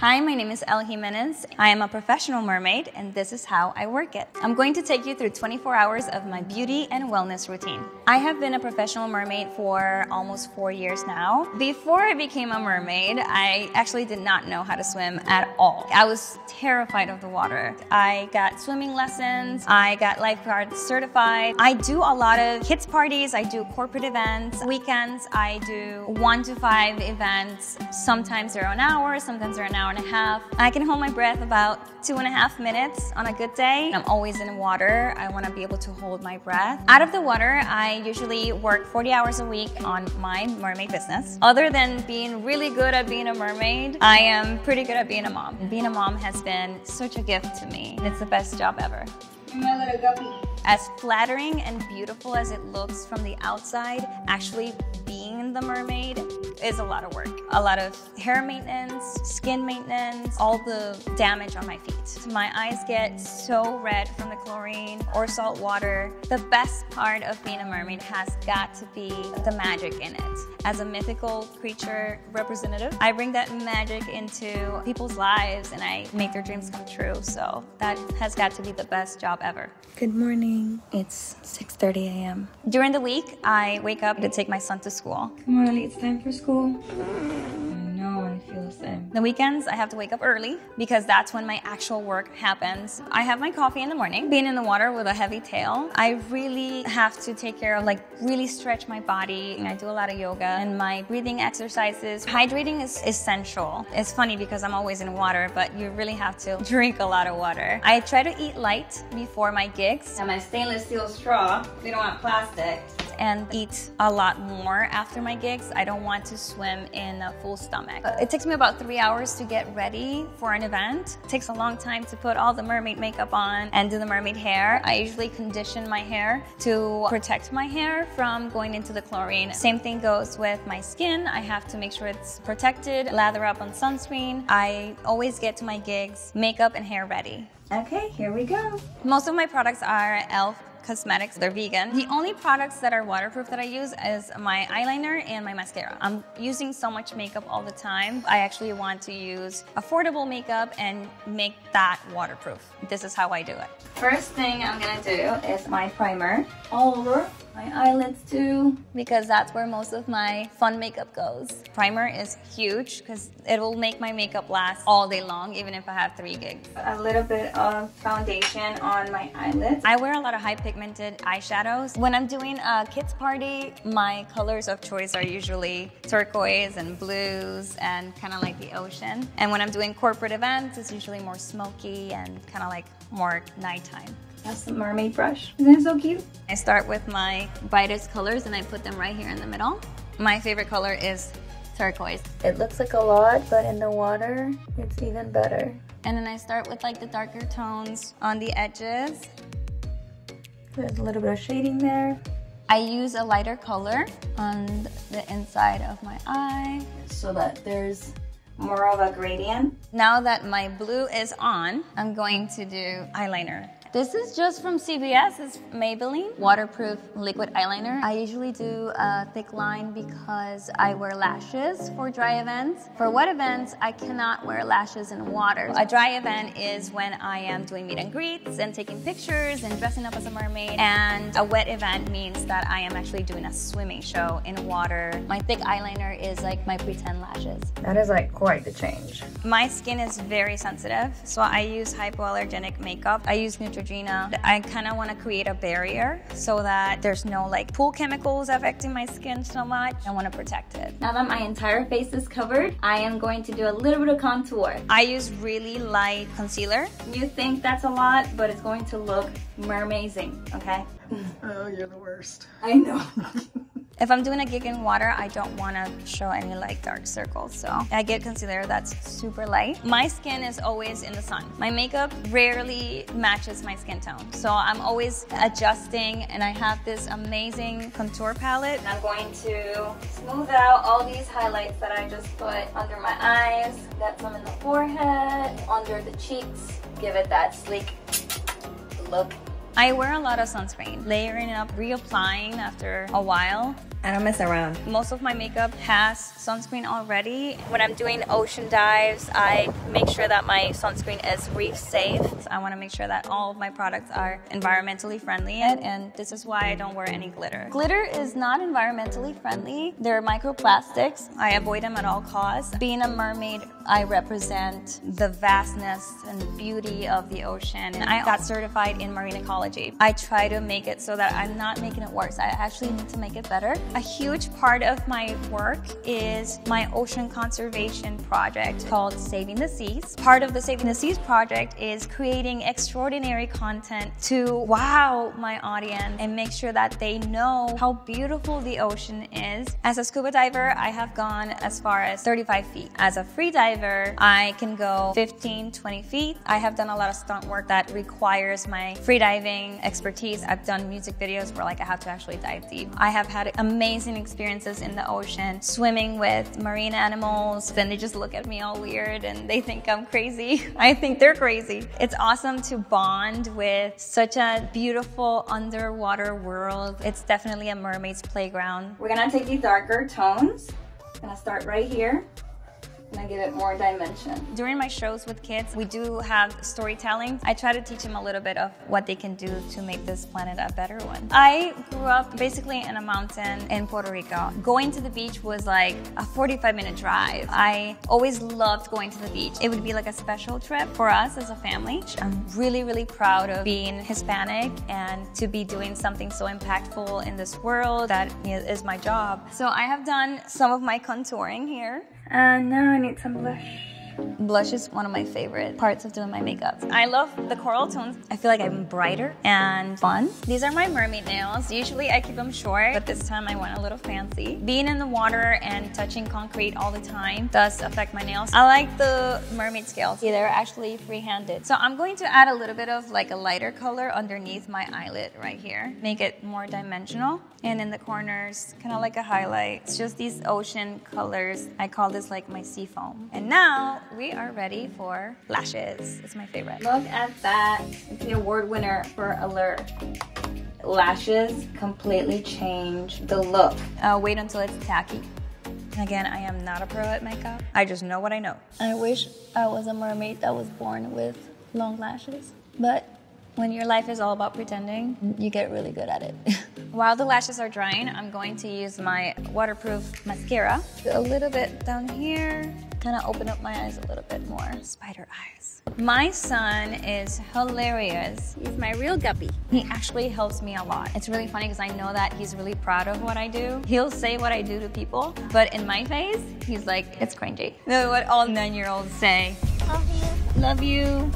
Hi, my name is Elle Jimenez. I am a professional mermaid, and this is how I work it. I'm going to take you through 24 hours of my beauty and wellness routine. I have been a professional mermaid for almost 4 years now. Before I became a mermaid, I actually did not know how to swim at all. I was terrified of the water. I got swimming lessons. I got lifeguard certified. I do a lot of kids parties. I do corporate events. Weekends, I do 1 to 5 events. Sometimes they're an hour, sometimes they're an hour and a half. I can hold my breath about 2.5 minutes on a good day. I'm always in water. I want to be able to hold my breath. Out of the water, I usually work 40 hours a week on my mermaid business. Other than being really good at being a mermaid, I am pretty good at being a mom. Being a mom has been such a gift to me. It's the best job ever. My little guppy. As flattering and beautiful as it looks from the outside, actually being the mermaid is a lot of work. A lot of hair maintenance, skin maintenance, all the damage on my feet. My eyes get so red from the chlorine or salt water. The best part of being a mermaid has got to be the magic in it. As a mythical creature representative, I bring that magic into people's lives and I make their dreams come true. So that has got to be the best job ever. Good morning. It's 6:30 a.m. During the week, I wake up to take my son to school. Come on, it's time for school. I know, I feel the same. The weekends, I have to wake up early because that's when my actual work happens. I have my coffee in the morning. Being in the water with a heavy tail, I really have to take care of, really stretch my body. I do a lot of yoga and my breathing exercises. Hydrating is essential. It's funny because I'm always in water, but you really have to drink a lot of water. I try to eat light before my gigs. And my stainless steel straw, we don't want plastic. And eat a lot more after my gigs. I don't want to swim in a full stomach. It takes me about 3 hours to get ready for an event. It takes a long time to put all the mermaid makeup on and do the mermaid hair. I usually condition my hair to protect my hair from going into the chlorine. Same thing goes with my skin. I have to make sure it's protected, lather up on sunscreen. I always get to my gigs, makeup and hair ready. Okay, here we go. Most of my products are e.l.f. cosmetics. They're vegan. The only products that are waterproof that I use is my eyeliner and my mascara. I'm using so much makeup all the time. I actually want to use affordable makeup and make that waterproof. This is how I do it. First thing I'm gonna do is my primer all over my eyelids too, because that's where most of my fun makeup goes. Primer is huge because it will make my makeup last all day long, even if I have 3 gigs. A little bit of foundation on my eyelids. I wear a lot of high pigmented eyeshadows. When I'm doing a kids party, my colors of choice are usually turquoise and blues and kind of like the ocean. And when I'm doing corporate events, it's usually more smoky and kind of like more nighttime. That's the mermaid brush. Isn't it so cute? I start with my brightest colors and I put them right here in the middle. My favorite color is turquoise. It looks like a lot, but in the water, it's even better. And then I start with the darker tones on the edges. There's a little bit of shading there. I use a lighter color on the inside of my eye so that there's more of a gradient. Now that my blue is on, I'm going to do eyeliner. This is just from CVS, it's Maybelline waterproof liquid eyeliner. I usually do a thick line because I wear lashes for dry events. For wet events, I cannot wear lashes in water. A dry event is when I am doing meet and greets and taking pictures and dressing up as a mermaid. And a wet event means that I am actually doing a swimming show in water. My thick eyeliner is like my pretend lashes. That is quite the change. My skin is very sensitive, so I use hypoallergenic makeup. I use Neutrogena. I kind of want to create a barrier so that there's no pool chemicals affecting my skin so much. I want to protect it. Now that my entire face is covered, I am going to do a little bit of contour. I use really light concealer. You think that's a lot, but it's going to look mermazing, okay? Oh, you're the worst. I know. If I'm doing a gig in water, I don't want to show any dark circles, so I get concealer that's super light. My skin is always in the sun. My makeup rarely matches my skin tone, so I'm always adjusting, and I have this amazing contour palette. I'm going to smooth out all these highlights that I just put under my eyes, got some in the forehead, under the cheeks, give it that sleek look. I wear a lot of sunscreen, layering it up, reapplying after a while. I don't mess around. Most of my makeup has sunscreen already. When I'm doing ocean dives, I make sure that my sunscreen is reef safe. I want to make sure that all of my products are environmentally friendly, and this is why I don't wear any glitter. Glitter is not environmentally friendly. They're microplastics. I avoid them at all costs. Being a mermaid, I represent the vastness and beauty of the ocean. I got certified in marine ecology. I try to make it so that I'm not making it worse. I actually need to make it better. A huge part of my work is my ocean conservation project called Saving the Seas. Part of the Saving the Seas project is creating extraordinary content to wow my audience and make sure that they know how beautiful the ocean is. As a scuba diver, I have gone as far as 35 feet. As a free diver, I can go 15, 20 feet. I have done a lot of stunt work that requires my freediving expertise. I've done music videos where I have to actually dive deep. I have had amazing experiences in the ocean, swimming with marine animals. Then they just look at me all weird and they think I'm crazy. I think they're crazy. It's awesome to bond with such a beautiful underwater world. It's definitely a mermaid's playground. We're gonna take the darker tones. Gonna start right here. And I give it more dimension. During my shows with kids, we do have storytelling. I try to teach them a little bit of what they can do to make this planet a better one. I grew up basically in a mountain in Puerto Rico. Going to the beach was like a 45-minute drive. I always loved going to the beach. It would be like a special trip for us as a family. I'm really, really proud of being Hispanic and to be doing something so impactful in this world that is my job. So I have done some of my contouring here. And now I need some blush. Blush is one of my favorite parts of doing my makeup. I love the coral tones. I feel like I'm brighter and fun. These are my mermaid nails. Usually I keep them short, but this time I went a little fancy. Being in the water and touching concrete all the time does affect my nails. I like the mermaid scales. Yeah, they're actually free-handed. So I'm going to add a little bit of like a lighter color underneath my eyelid right here. Make it more dimensional. And in the corners, kind of like a highlight. It's just these ocean colors. I call this like my sea foam. And now we are ready for lashes. It's my favorite. Look at that. It's the award winner for Allure. Lashes completely change the look. Wait until it's tacky. Again, I am not a pro at makeup. I just know what I know. I wish I was a mermaid that was born with long lashes. But when your life is all about pretending, you get really good at it. While the lashes are drying, I'm going to use my waterproof mascara. A little bit down here, kind of open up my eyes a little bit more. Spider eyes. My son is hilarious. He's my real guppy. He actually helps me a lot. It's really funny because I know that he's really proud of what I do. He'll say what I do to people, but in my face, he's like, it's cringy. That's what all 9-year-olds say. Love you. Love you.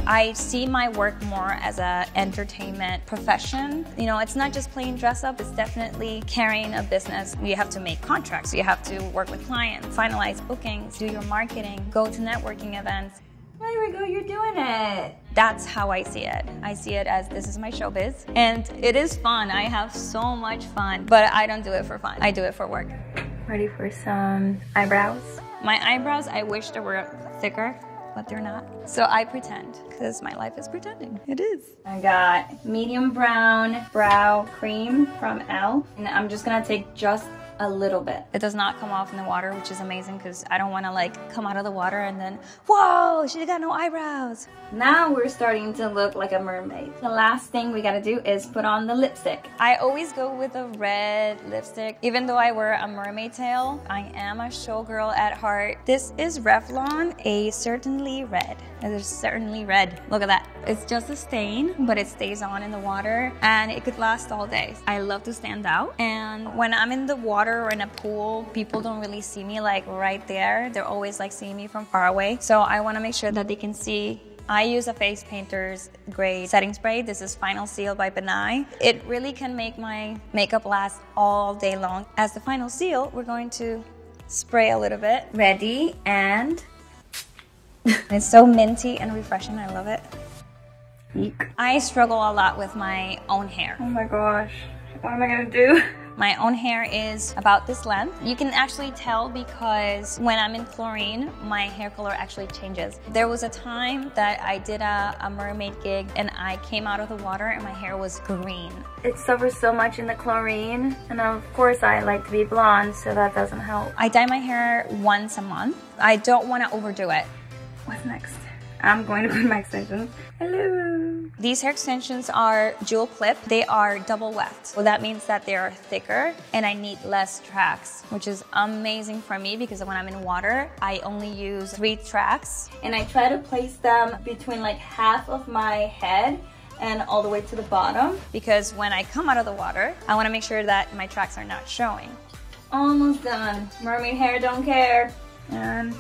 I see my work more as an entertainment profession. You know, it's not just playing dress up, it's definitely carrying a business. You have to make contracts, you have to work with clients, finalize bookings, do your marketing, go to networking events. There we go, you're doing it. That's how I see it. I see it as this is my showbiz, and it is fun. I have so much fun, but I don't do it for fun. I do it for work. Ready for some eyebrows? My eyebrows, I wish they were thicker, but they're not. So I pretend, because my life is pretending. It is. I got medium brown brow cream from Elle, and I'm just gonna take just a little bit. It does not come off in the water, which is amazing because I don't want to like come out of the water and then, whoa, she got no eyebrows. Now we're starting to look like a mermaid. The last thing we gotta do is put on the lipstick. I always go with a red lipstick. Even though I wear a mermaid tail, I am a showgirl at heart. This is Revlon, a Certainly Red. It is Certainly Red. Look at that. It's just a stain, but it stays on in the water and it could last all day. I love to stand out, and when I'm in the water or in a pool, people don't really see me like right there. They're always like seeing me from far away. So I want to make sure that they can see. I use a Face Painter's grade setting spray. This is Final Seal by Benai. It really can make my makeup last all day long. As the final seal, we're going to spray a little bit. Ready, and it's so minty and refreshing. I love it. I struggle a lot with my own hair. Oh my gosh, what am I gonna do? My own hair is about this length. You can actually tell because when I'm in chlorine, my hair color actually changes. There was a time that I did a mermaid gig and I came out of the water and my hair was green. It suffers so much in the chlorine, and of course I like to be blonde, so that doesn't help. I dye my hair once a month. I don't want to overdo it. What's next? I'm going to put my extensions. Hello! These hair extensions are jewel clip. They are double weft. So that means that they are thicker and I need less tracks, which is amazing for me because when I'm in water, I only use 3 tracks. And I try to place them between like half of my head and all the way to the bottom. Because when I come out of the water, I want to make sure that my tracks are not showing. Almost done. Mermaid hair don't care. And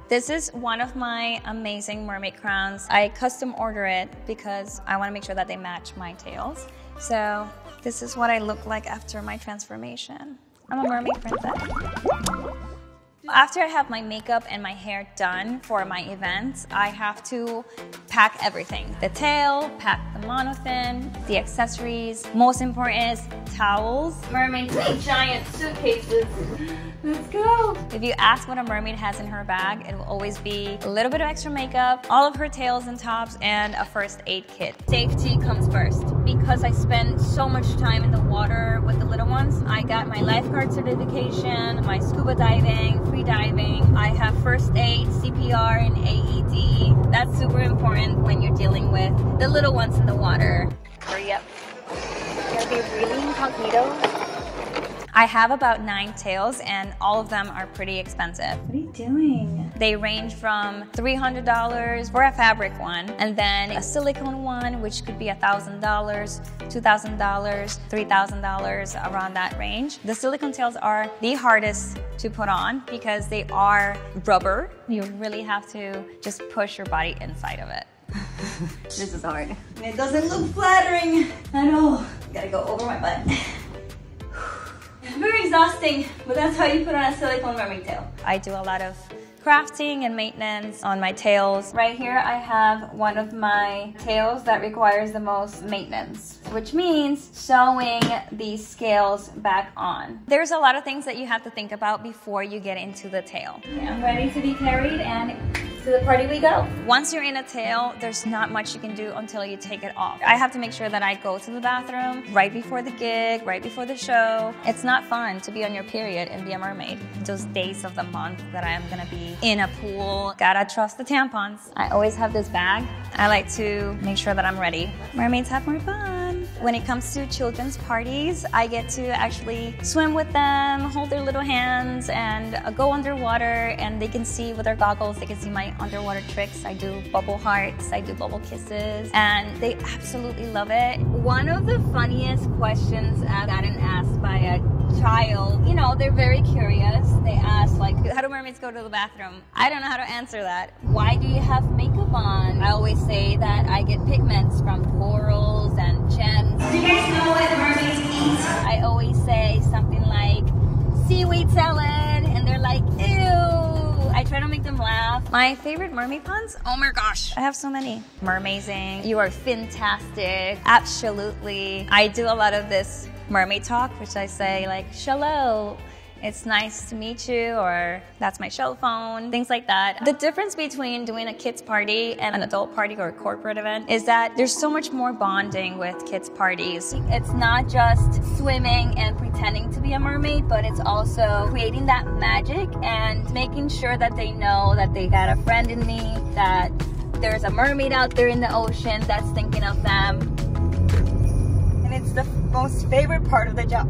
this is one of my amazing mermaid crowns. I custom order it because I want to make sure that they match my tails. So this is what I look like after my transformation. I'm a mermaid princess. After I have my makeup and my hair done for my events, I have to pack everything. The tail, pack the monofin, the accessories. Most important is towels. mermaids make giant suitcases. Let's go! If you ask what a mermaid has in her bag, it will always be a little bit of extra makeup, all of her tails and tops, and a first aid kit. Safety comes first. Because I spend so much time in the water with the little ones, I got my lifeguard certification, my scuba diving, free diving. I have first aid, CPR, and AED. That's super important when you're dealing with the little ones in the water. Hurry up. Gotta be really incognito. I have about 9 tails and all of them are pretty expensive. What are you doing? They range from $300 for a fabric one, and then a silicone one, which could be $1,000, $2,000, $3,000, around that range. The silicone tails are the hardest to put on because they are rubber. You really have to just push your body inside of it. This is hard. It doesn't look flattering at all. Gotta go over my butt. Very exhausting, but that's how you put on a silicone mermaid tail. I do a lot of crafting and maintenance on my tails. Right here I have one of my tails that requires the most maintenance, which means sewing these scales back on. There's a lot of things that you have to think about before you get into the tail. Okay, I'm ready to be carried and to the party we go. Once you're in a tail, there's not much you can do until you take it off. I have to make sure that I go to the bathroom right before the gig, right before the show. It's not fun to be on your period and be a mermaid. Those days of the month that I am gonna be in a pool, gotta trust the tampons. I always have this bag. I like to make sure that I'm ready. Mermaids have more fun. When it comes to children's parties, I get to actually swim with them, hold their little hands, and go underwater, and they can see with their goggles, they can see my underwater tricks. I do bubble hearts, I do bubble kisses, and they absolutely love it. One of the funniest questions I've gotten asked by a child, you know, they're very curious. They ask like, How do mermaids go to the bathroom? I don't know how to answer that. why do you have makeup on? I always say that I get pigments from corals and gems. Do you guys know what mermaids eat? I always say something like seaweed salad, and they're like, ew. I try to make them laugh. My favorite mermaid puns? Oh my gosh, I have so many. Mermazing, you are fantastic, absolutely. I do a lot of this mermaid talk, which I say like, shallow, it's nice to meet you, or that's my shell phone, things like that. The difference between doing a kids party and an adult party or a corporate event is that there's so much more bonding with kids parties. It's not just swimming and pretending to be a mermaid, but it's also creating that magic and making sure that they know that they got a friend in me, that there's a mermaid out there in the ocean that's thinking of them. And it's the most favorite part of the job.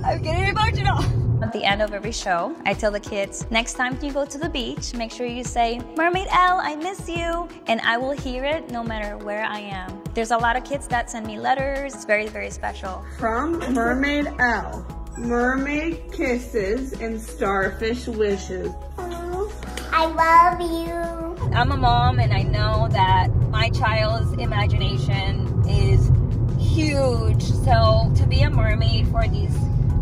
I'm getting emotional. At the end of every show, I tell the kids, next time you go to the beach, make sure you say, Mermaid L, I miss you. And I will hear it no matter where I am. There's a lot of kids that send me letters. It's very, very special. From Mermaid L, mermaid kisses and starfish wishes. I love you. I'm a mom, and I know that my child's imagination is huge. So to be a mermaid for these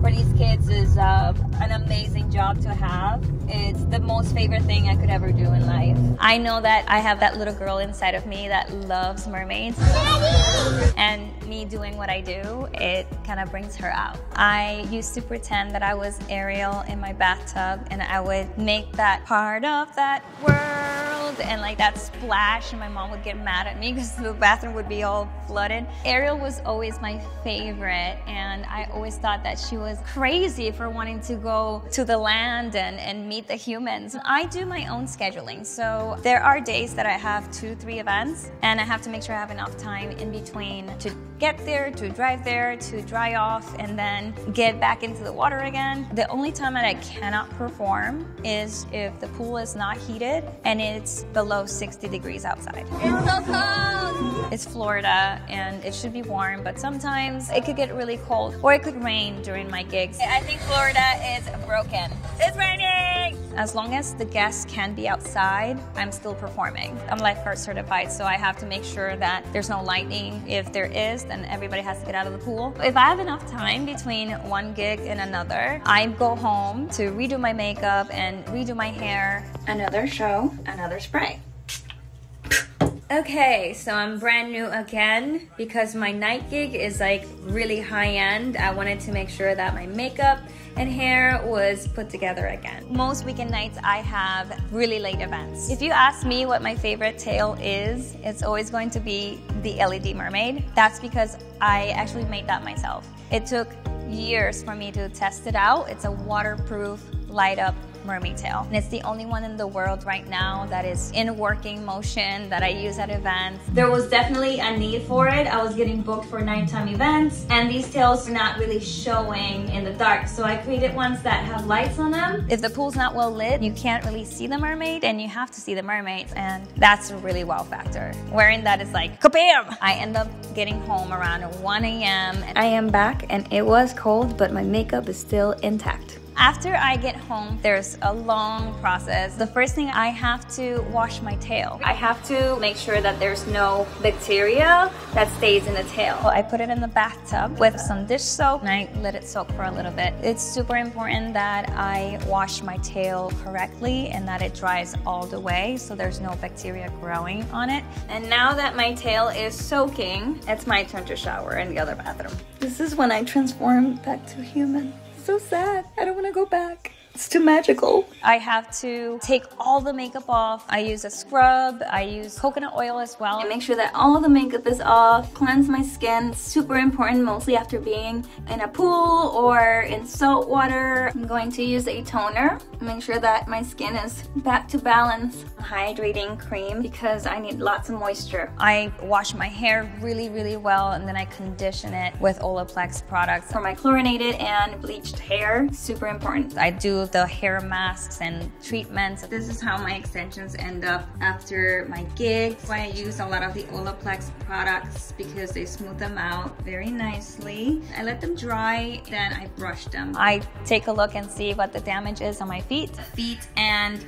for these kids is an amazing job to have. It's the most favorite thing I could ever do in life. I know that I have that little girl inside of me that loves mermaids. And me doing what I do, it kind of brings her out. I used to pretend that I was Ariel in my bathtub, and I would make that part of that world and like that splash, and my mom would get mad at me because the bathroom would be all flooded. Ariel was always my favorite, and I always thought that she was crazy for wanting to go to the land and meet the humans. I do my own scheduling, so there are days that I have 2-3 events, and I have to make sure I have enough time in between to get there, to drive there, to dry off, and then get back into the water again. The only time that I cannot perform is if the pool is not heated and it's below 60 degrees outside. It's so cold! It's Florida and it should be warm, but sometimes it could get really cold or it could rain during my gigs. I think Florida is broken. It's raining! As long as the guests can be outside, I'm still performing. I'm lifeguard certified, so I have to make sure that there's no lightning. If there is, then everybody has to get out of the pool. If I have enough time between one gig and another, I go home to redo my makeup and redo my hair. Another show, another spray. Okay, so I'm brand new again because my night gig is like really high end. I wanted to make sure that my makeup and hair was put together again. Most weekend nights I have really late events. If you ask me what my favorite tail is, it's always going to be the LED mermaid. That's because I actually made that myself. It took years for me to test it out. It's a waterproof, light up mermaid tail. And it's the only one in the world right now that is in working motion that I use at events. There was definitely a need for it. I was getting booked for nighttime events and these tails are not really showing in the dark. So I created ones that have lights on them. If the pool's not well lit, you can't really see the mermaid and you have to see the mermaids, and that's a really wow factor. Wearing that is like kabam! I end up getting home around 1 a.m. I am back and it was cold, but my makeup is still intact. After I get home, there's a long process. The first thing, I have to wash my tail. I have to make sure that there's no bacteria that stays in the tail. I put it in the bathtub with some dish soap and I let it soak for a little bit. It's super important that I wash my tail correctly and that it dries all the way so there's no bacteria growing on it. And now that my tail is soaking, it's my turn to shower in the other bathroom. This is when I transform back to human. So sad. I don't want to go back. It's too magical. I have to take all the makeup off. I use a scrub. I use coconut oil as well. I make sure that all the makeup is off. Cleanse my skin. It's super important, mostly after being in a pool or in salt water. I'm going to use a toner. Make sure that my skin is back to balance. Hydrating cream because I need lots of moisture. I wash my hair really, really well and then I condition it with Olaplex products. For my chlorinated and bleached hair, super important. I do the hair masks and treatments. This is how my extensions end up after my gigs. I use a lot of the Olaplex products because they smooth them out very nicely. I let them dry, then I brush them. I take a look and see what the damage is on my feet. Feet and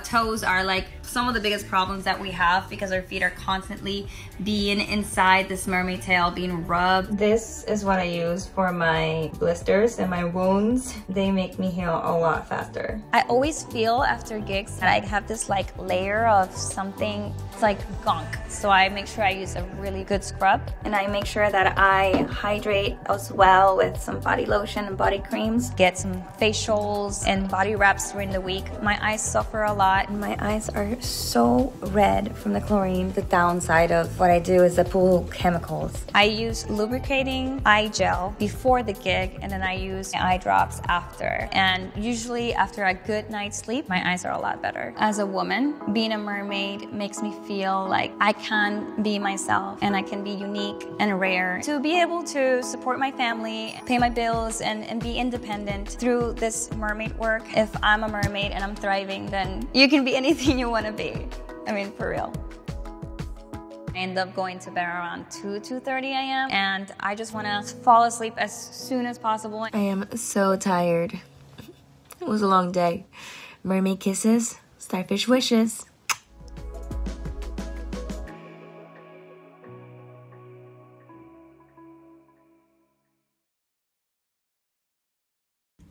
toes are like some of the biggest problems that we have because our feet are constantly being inside this mermaid tail, being rubbed. This is what I use for my blisters and my wounds. They make me heal a lot faster. I always feel after gigs that I have this like layer of something, it's like gunk. So I make sure I use a really good scrub and I make sure that I hydrate as well with some body lotion and body creams. Get some facials and body wraps during the week. My eyes suffer a lot. My eyes are so red from the chlorine. The downside of what I do is the pool chemicals. I use lubricating eye gel before the gig and then I use eye drops after. And usually after a good night's sleep, my eyes are a lot better. As a woman, being a mermaid makes me feel like I can be myself and I can be unique and rare. To be able to support my family, pay my bills, and be independent through this mermaid work. If I'm a mermaid and I'm thriving, then you can be anything you want to be. I mean, for real. I end up going to bed around 2:30 a.m. and I just want to fall asleep as soon as possible. I am so tired. It was a long day. Mermaid kisses, starfish wishes.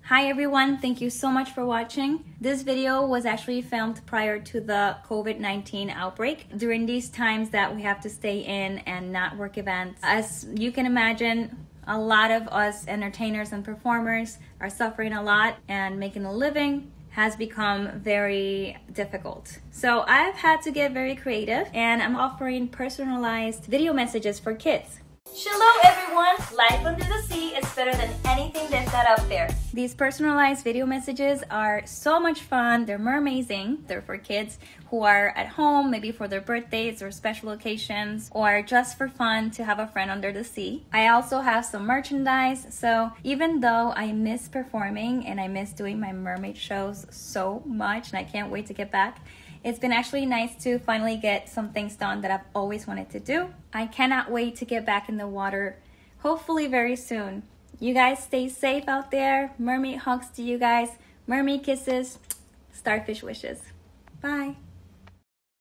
Hi everyone, thank you so much for watching. This video was actually filmed prior to the COVID-19 outbreak. During these times that we have to stay in and not work events, as you can imagine, a lot of us entertainers and performers are suffering a lot, and making a living has become very difficult. So I've had to get very creative, and I'm offering personalized video messages for kids. Shalom everyone! Life under the sea is better than anything they've got up there. These personalized video messages are so much fun. They're mermazing. They're for kids who are at home, maybe for their birthdays or special occasions, or just for fun to have a friend under the sea. I also have some merchandise, so even though I miss performing and I miss doing my mermaid shows so much, and I can't wait to get back, it's been actually nice to finally get some things done that I've always wanted to do. I cannot wait to get back in the water, hopefully very soon. You guys stay safe out there. Mermaid hugs to you guys. Mermaid kisses. Starfish wishes. Bye.